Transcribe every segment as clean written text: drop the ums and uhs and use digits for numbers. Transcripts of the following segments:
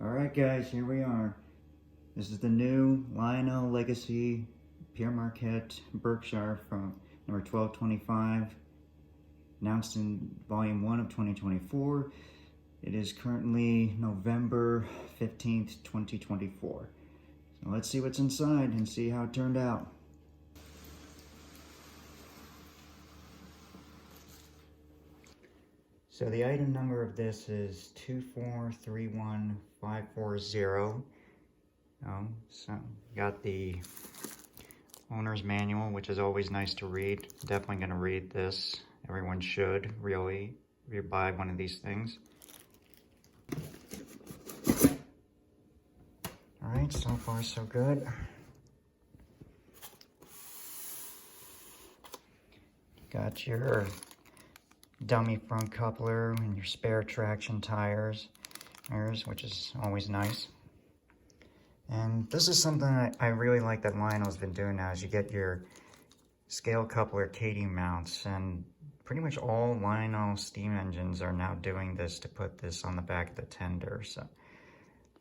Alright guys, here we are. This is the new Lionel Legacy Pere Marquette Berkshire from number 1225, announced in volume 1 of 2024. It is currently November 15th, 2024. So let's see what's inside and see how it turned out. So the item number of this is 2431540. So got the owner's manual, which is always nice to read. Definitely going to read this. Everyone should, really, if you buy one of these things. Alright, so far so good. Got your dummy front coupler and your spare traction tires, which is always nice. And this is something I really like that Lionel's been doing now, is you get your scale coupler Katy mounts, and pretty much all Lionel steam engines are now doing this to put this on the back of the tender.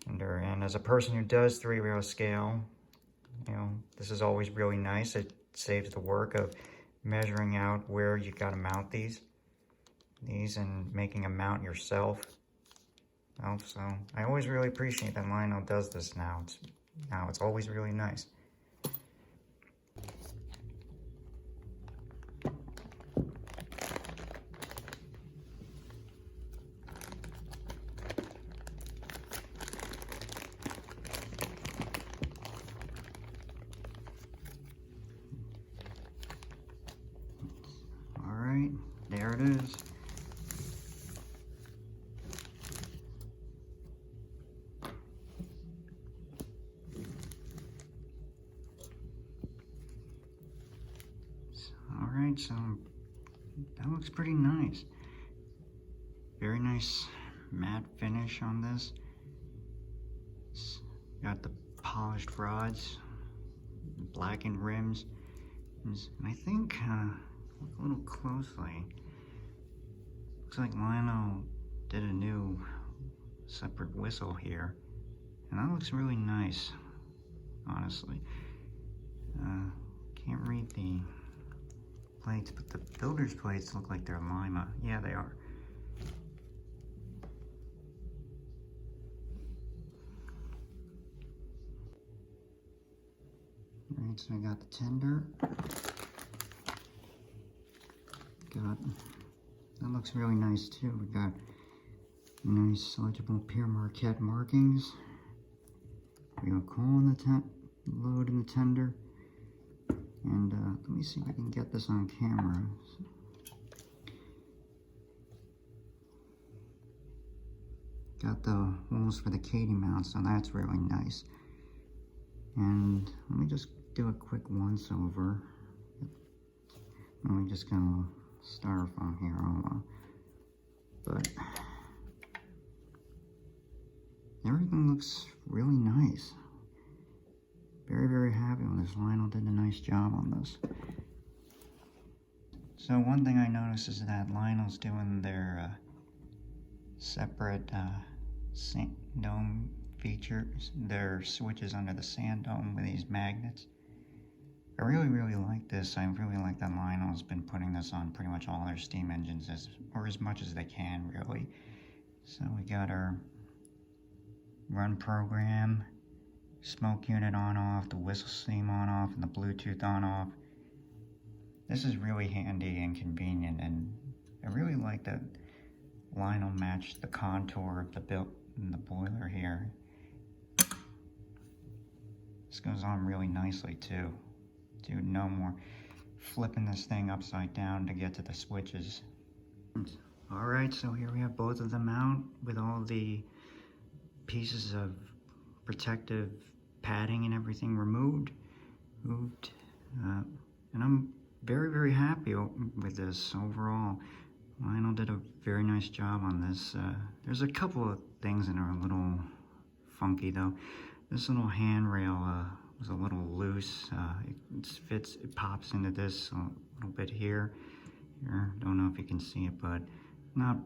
And as a person who does 3-rail scale, this is always really nice. It saves the work of measuring out where you got to mount these and making a mount yourself. So I always really appreciate that Lionel does this now. It's always really nice. All right, there it is. Alright, so that looks pretty nice. Very nice matte finish on this. It's got the polished rods, blackened rims, and I think, look a little closely, looks like Lionel did a new separate whistle here, and that looks really nice, honestly. Can't read the plates, but the builder's plates look like they're Lima. Yeah, they are. Alright, so I got the tender. That looks really nice too. We got nice legible Pere Marquette markings. We got coal in the load in the tender. And let me see if I can get this on camera. Got the holes for the Katy mount, so that's really nice. And let me just do a quick once over. Let me just kind of styrofoam here, but everything looks really nice. Very, very happy with this. Lionel did a nice job on this. So one thing I noticed is that Lionel's doing their separate sand dome features, their switches under the sand dome with these magnets. I really, really like this. I really like that Lionel's been putting this on pretty much all their steam engines, as much as they can, really. So we got our run program, smoke unit on off, the whistle steam on off, and the Bluetooth on off. This is really handy and convenient, and I really like that Lionel matched the contour of the boiler here. This goes on really nicely too. Dude, no more flipping this thing upside down to get to the switches. Alright, so here we have both of them out with all the pieces of protective padding and everything removed. And I'm very, very happy with this overall. Lionel did a very nice job on this. There's a couple of things that are a little funky though. This little handrail was a little loose. It pops into this a little bit here. Don't know if you can see it, but not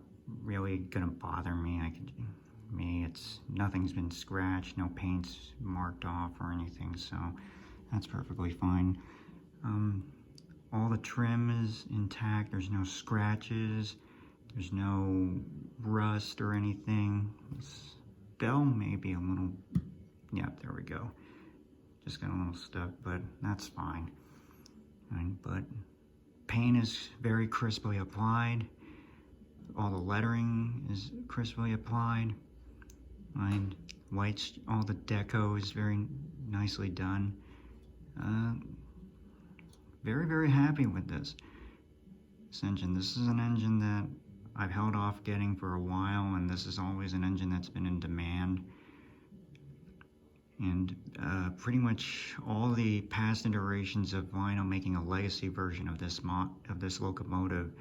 really gonna bother me. It's nothing's been scratched, no paint's marked off or anything, so that's perfectly fine. All the trim is intact. There's no scratches. There's no rust or anything. This bell may be a little, yeah, there we go. Just got a little stuck, but that's fine. But paint is very crisply applied. All the lettering is crisply applied. And whites, all the deco is very nicely done. Very, very happy with this engine. This is an engine that I've held off getting for a while, and this is always an engine that's been in demand. And pretty much all the past iterations of Lionel making a legacy version of this locomotive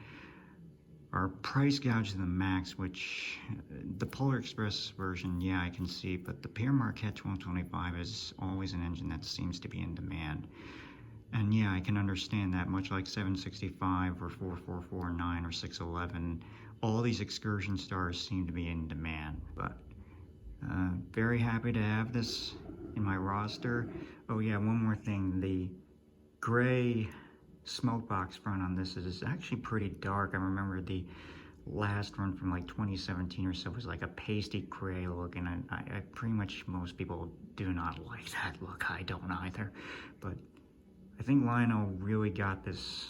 are price gouged to the max, which the Polar Express version, yeah, I can see, but the Pere Marquette 1225 is always an engine that seems to be in demand. And yeah, I can understand that, much like 765 or 4449 or 611, all these excursion stars seem to be in demand. But very happy to have this in my roster. Oh yeah, one more thing, the gray smoke box front on this is actually pretty dark. I remember the last one from like 2017 or so was like a pasty gray look, and I pretty much, most people do not like that look. I don't either, but I think Lionel really got this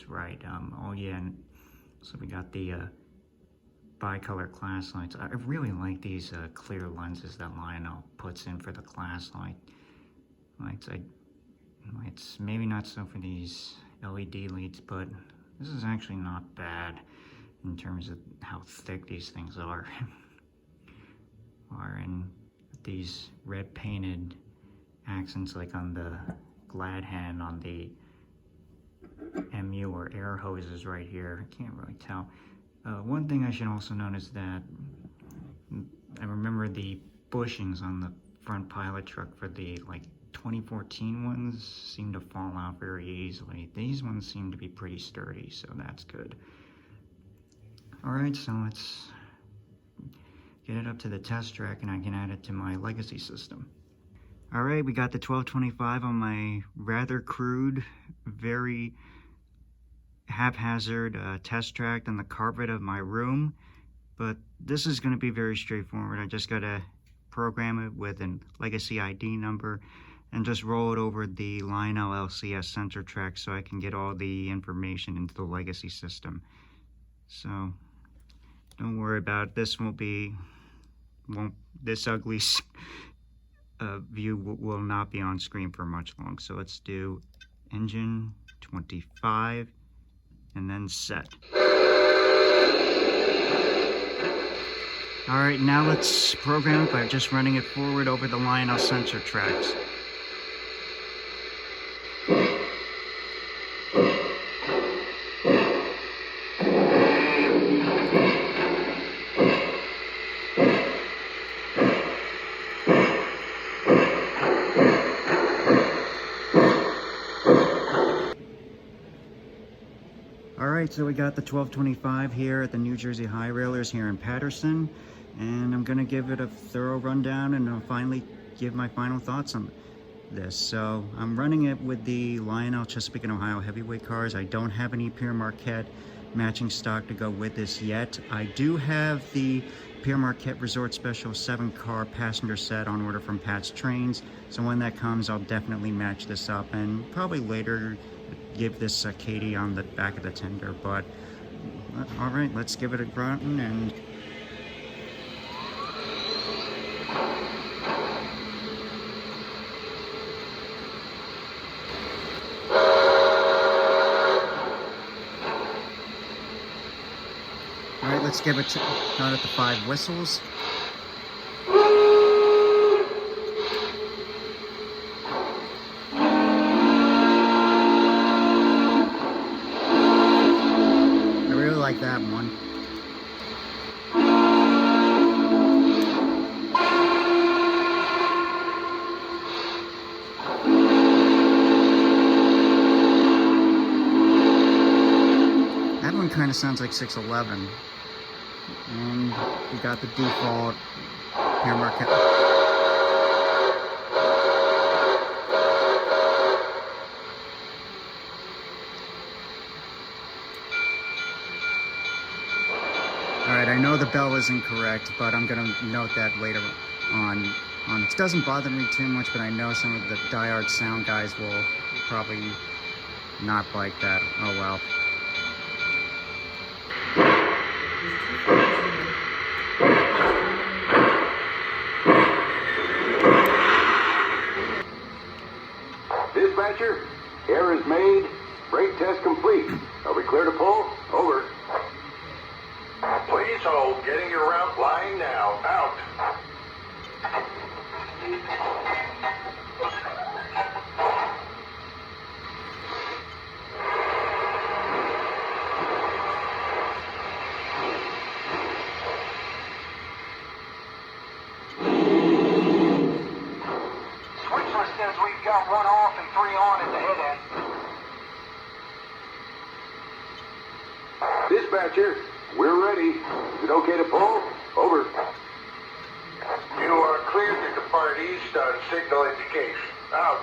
right. Oh yeah, and so we got the bicolor class lights. I really like these clear lenses that Lionel puts in for the class lights. It's maybe not so for these LED leads, but this is actually not bad in terms of how thick these things are. And these red painted accents like on the glad hand on the MU or air hoses right here. I can't really tell. One thing I should also note is that I remember the bushings on the front pilot truck for the like 2014 ones seem to fall out very easily. These ones seem to be pretty sturdy, so that's good. Alright, so let's get it up to the test track and I can add it to my legacy system. Alright, we got the 1225 on my rather crude, very haphazard test track on the carpet of my room, but this is going to be very straightforward. I just got to program it with a legacy ID number and just roll it over the Lionel LCS sensor track so I can get all the information into the legacy system. So don't worry about it. This this ugly view will not be on screen for much long. So let's do engine 25 and then set. Alright, now let's program it by just running it forward over the Lionel sensor tracks. Alright, so we got the 1225 here at the New Jersey High Railers here in Paterson, and I'm going to give it a thorough rundown and I'll finally give my final thoughts on this. So I'm running it with the Lionel Chesapeake and Ohio heavyweight cars. I don't have any Pere Marquette matching stock to go with this yet. I do have the Pere Marquette Resort Special 7-car passenger set on order from Pat's Trains, so when that comes I'll definitely match this up and probably later give this Katie on the back of the tender. But all right, let's give it a run. And all right, let's give it a shot at the 5 whistles. Like that one. That one kind of sounds like 611. And we got the default Pere Marquette. Alright, I know the bell is incorrect, but I'm going to note that later on. It doesn't bother me too much, but I know some of the diehard sound guys will probably not like that. Oh well. Dispatcher, air is made. Brake test complete. Are we clear to pull? Over. Please hold. Getting your route line now. Out. Switchler says we've got 1 off and 3 on at the head end. Dispatcher, we're ready. Is it okay to pull? Over. You are cleared to depart east on signal indication. Out.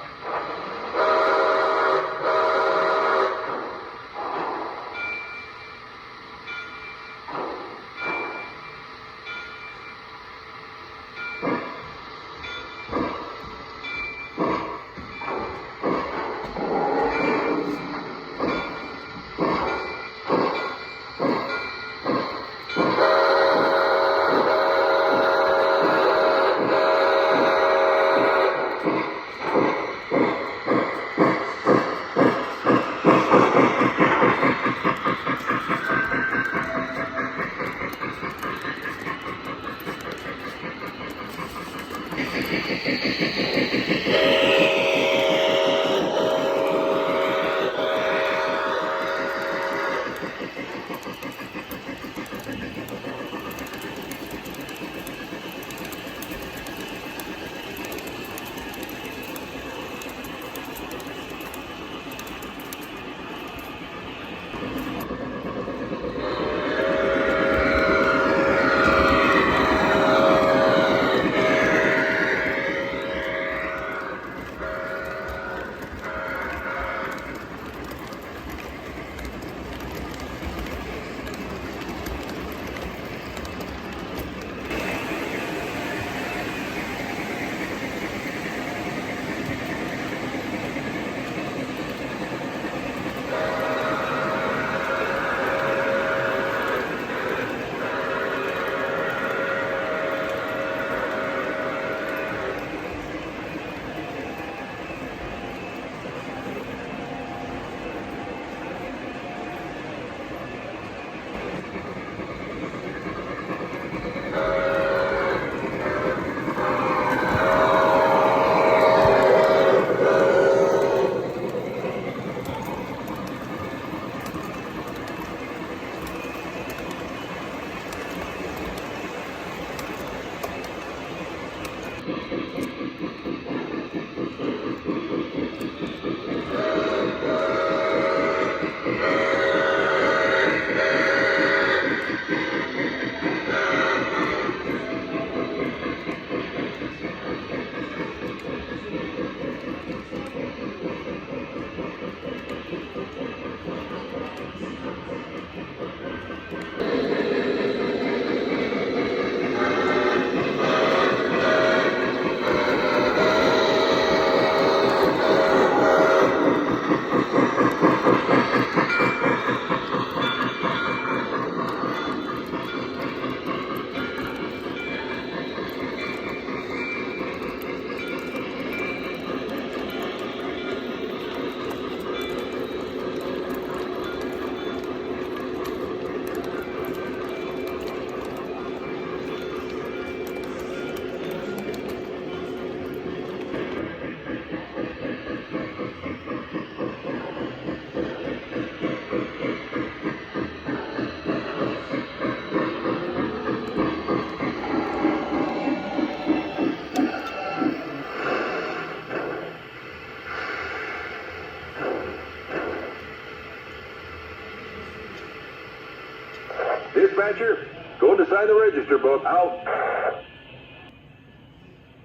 Dispatcher, go to sign the register book. Out.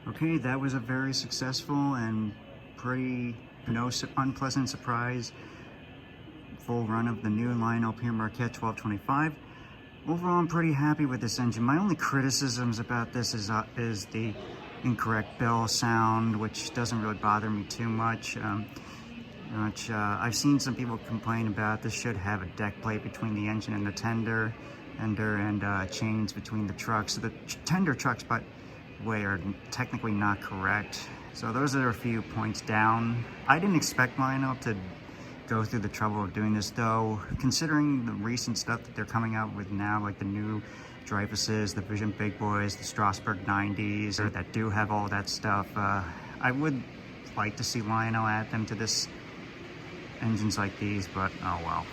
Okay, that was a very successful and pretty unpleasant surprise. Full run of the new Lionel Pere Marquette 1225. Overall, I'm pretty happy with this engine. My only criticisms about this is the incorrect bell sound, which doesn't really bother me too much. I've seen some people complain about this should have a deck plate between the engine and the tender and chains between the trucks. So the tender trucks, by the way, are technically not correct. So those are a few points down. I didn't expect Lionel to go through the trouble of doing this, though, considering the recent stuff that they're coming out with now, like the new Dreyfuses, the Vision Big Boys, the Strasbourg 90s, that do have all that stuff. I would like to see Lionel add them to this engines like these, but oh well.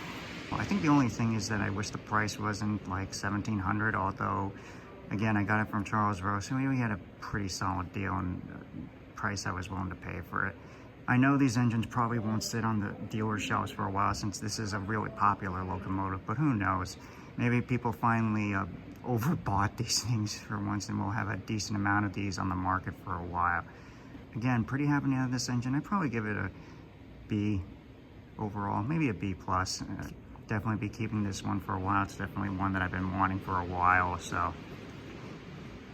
I think the only thing is that I wish the price wasn't like $1,700, although, again, I got it from Charles Rose, so we had a pretty solid deal and price I was willing to pay for it. I know these engines probably won't sit on the dealer shelves for a while since this is a really popular locomotive, but who knows? Maybe people finally overbought these things for once and we'll have a decent amount of these on the market for a while. Again, pretty happy to have this engine. I'd probably give it a B overall, maybe a B+. Definitely be keeping this one for a while. It's definitely one that I've been wanting for a while, so.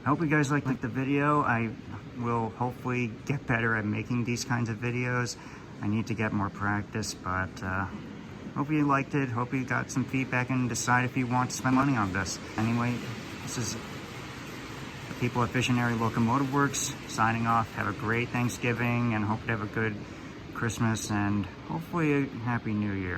I hope you guys liked the video. I will hopefully get better at making these kinds of videos. I need to get more practice, but hope you liked it. Hope you got some feedback and decide if you want to spend money on this. Anyway, this is the people at Visionary Locomotive Works signing off. Have a great Thanksgiving and hope you have a good Christmas and hopefully a Happy New Year.